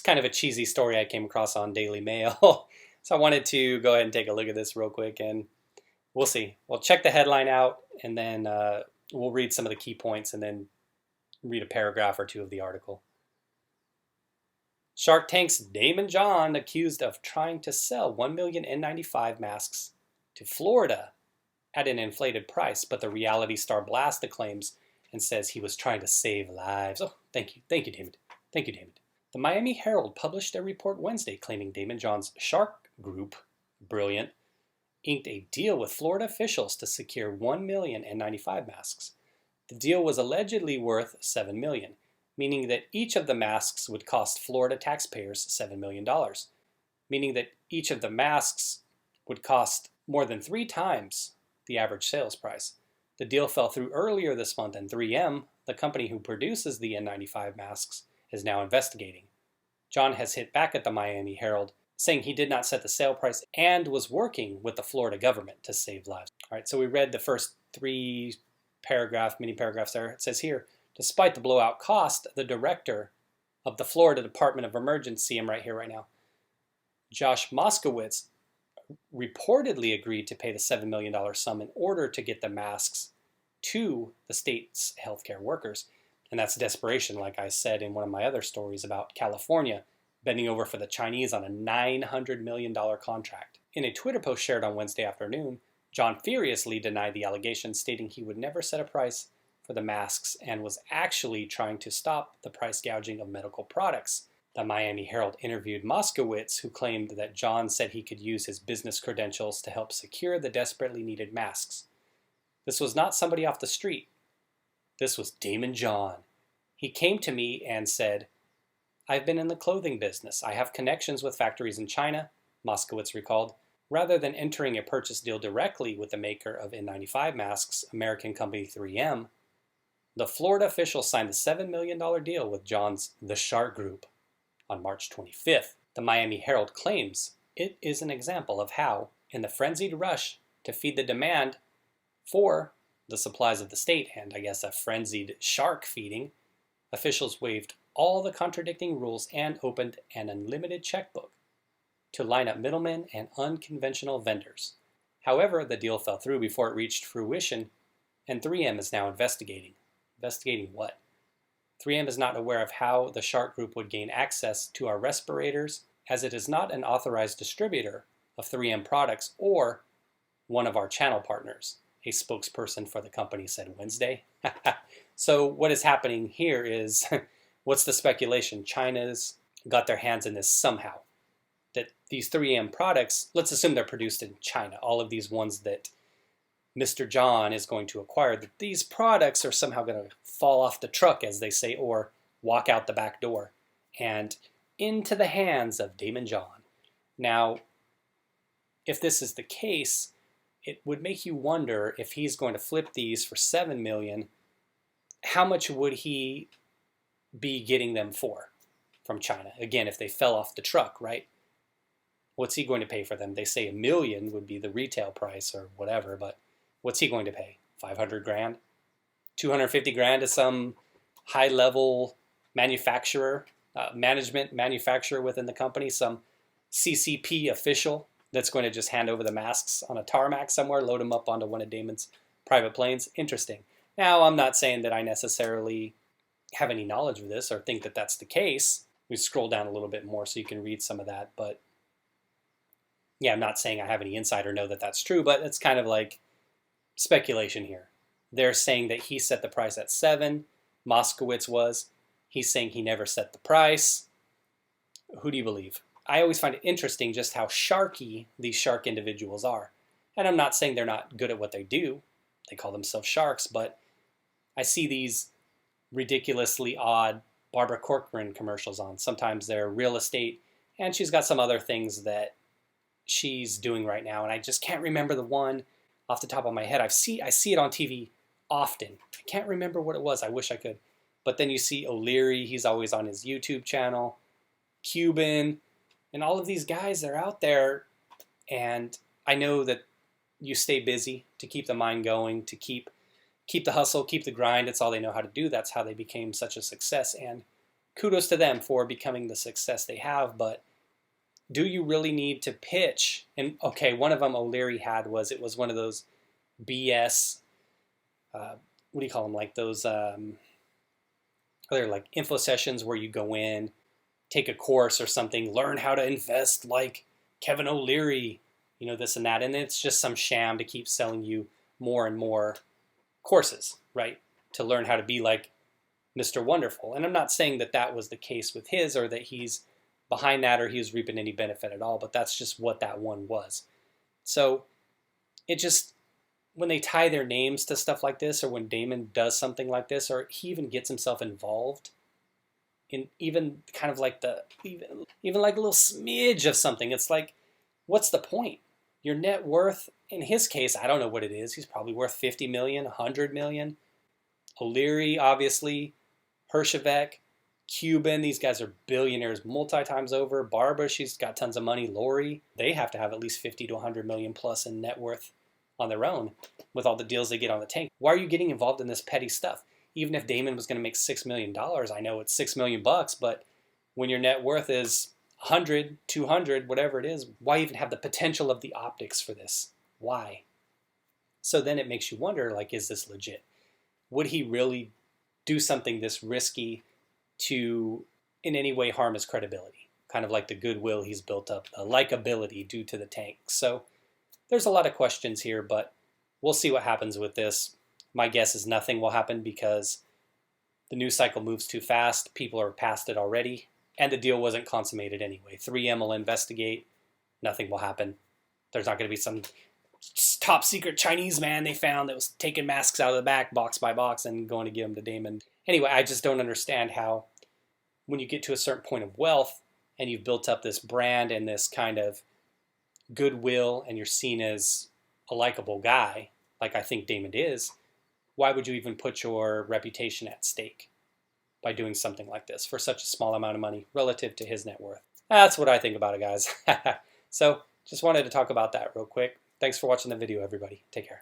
kind of a cheesy story I came across on Daily Mail. So I wanted to go ahead and take a look at this real quick, and we'll see. We'll check the headline out, and then we'll read some of the key points, and then read a paragraph or two of the article. Shark Tank's Daymond John accused of trying to sell 1 million N95 masks to Florida at an inflated price, but the reality star blasts the claims and says he was trying to save lives. Oh, thank you, Daymond. Thank you, Daymond. The Miami Herald published a report Wednesday claiming Daymond John's Shark Group, brilliant, inked a deal with Florida officials to secure 1 million N95 masks. The deal was allegedly worth $7 million, meaning that each of the masks would cost Florida taxpayers $7 million, meaning that each of the masks would cost more than 3 times the average sales price. The deal fell through earlier this month, and 3M, the company who produces the N95 masks, is now investigating. John has hit back at the Miami Herald, saying he did not set the sale price and was working with the Florida government to save lives. All right, so we read the first 3 mini paragraphs there. It says here, despite the blowout cost, the director of the Florida Department of Emergency, I'm right here right now, Josh Moskowitz, reportedly agreed to pay the $7 million sum in order to get the masks to the state's healthcare workers. And that's desperation, like I said in one of my other stories about California bending over for the Chinese on a $900 million contract. In a Twitter post shared on Wednesday afternoon, John furiously denied the allegations, stating he would never set a price for the masks and was actually trying to stop the price gouging of medical products. The Miami Herald interviewed Moskowitz, who claimed that John said he could use his business credentials to help secure the desperately needed masks. This was not somebody off the street. This was Daymond John. He came to me and said, "I've been in the clothing business. I have connections with factories in China," Moskowitz recalled. Rather than entering a purchase deal directly with the maker of N95 masks, American company 3M, the Florida officials signed the $7 million deal with John's The Shark Group on March 25th. The Miami Herald claims it is an example of how, in the frenzied rush to feed the demand for the supplies of the state, and I guess a frenzied shark feeding, officials waived all the contradicting rules and opened an unlimited checkbook to line up middlemen and unconventional vendors. However, the deal fell through before it reached fruition, and 3M is now investigating. Investigating what? 3M is not aware of how the Shark Group would gain access to our respirators, as it is not an authorized distributor of 3M products or one of our channel partners, a spokesperson for the company said Wednesday. So what is happening here is, what's the speculation? China's got their hands in this somehow. That these 3M products, let's assume they're produced in China, all of these ones that Mr. John is going to acquire, that these products are somehow going to fall off the truck, as they say, or walk out the back door and into the hands of Daymond John. Now, if this is the case, it would make you wonder, if he's going to flip these for $7 million, how much would he be getting them for from China? Again, if they fell off the truck, right? What's he going to pay for them? They say $1 million would be the retail price or whatever, but what's he going to pay? 500 grand? 250 grand to some high-level manufacturer, manufacturer within the company, some CCP official that's going to just hand over the masks on a tarmac somewhere, load them up onto one of Daymond's private planes. Interesting. Now, I'm not saying that I necessarily have any knowledge of this or think that that's the case. We scroll down a little bit more so you can read some of that, but yeah, I'm not saying I have any insight or know that that's true, but it's kind of like speculation here. They're saying that he set the price at 7. Moskowitz was. He's saying he never set the price. Who do you believe? I always find it interesting just how sharky these shark individuals are. And I'm not saying they're not good at what they do. They call themselves sharks, but I see these ridiculously odd Barbara Corcoran commercials on. Sometimes they're real estate, and she's got some other things that she's doing right now, and I just can't remember the one off the top of my head. I see it on TV often. I can't remember what it was. I wish I could. But then you see O'Leary. He's always on his YouTube channel. Cuban. And all of these guys, they're out there. And I know that you stay busy to keep the mind going, to keep the hustle, keep the grind. It's all they know how to do. That's how they became such a success. And kudos to them for becoming the success they have, but do you really need to pitch? And okay, one of them O'Leary had was, it was one of those BS, what do you call them? Like those, they're like info sessions where you go in, take a course or something, learn how to invest like Kevin O'Leary, you know, this and that. And it's just some sham to keep selling you more and more courses, right? To learn how to be like Mr. Wonderful. And I'm not saying that that was the case with his, or that he's behind that, or he was reaping any benefit at all, but that's just what that one was. So it just, when they tie their names to stuff like this, or when Daymond does something like this, or he even gets himself involved in even kind of like the, even like a little smidge of something, it's like, what's the point? Your net worth, in his case, I don't know what it is. He's probably worth 50 million, 100 million. O'Leary, obviously, Hershevek, Cuban, these guys are billionaires multi times over. Barbara, she's got tons of money. Lori, they have to have at least 50 to 100 million plus in net worth on their own with all the deals they get on the tank. Why are you getting involved in this petty stuff? Even if Daymond was going to make $6 million, I know it's $6 million bucks, but when your net worth is 100, 200, whatever it is, why even have the potential of the optics for this? Why? So then it makes you wonder, like, is this legit? Would he really do something this risky to in any way harm his credibility? Kind of like the goodwill he's built up, the likability due to the tank. So there's a lot of questions here, but we'll see what happens with this. My guess is nothing will happen because the news cycle moves too fast. People are past it already, and the deal wasn't consummated anyway. 3M will investigate. Nothing will happen. There's not going to be some top secret Chinese man they found that was taking masks out of the back box by box and going to give them to Daymond. Anyway, I just don't understand how when you get to a certain point of wealth and you've built up this brand and this kind of goodwill and you're seen as a likable guy, like I think Daymond is, why would you even put your reputation at stake by doing something like this for such a small amount of money relative to his net worth? That's what I think about it, guys. So just wanted to talk about that real quick. Thanks for watching the video, everybody. Take care.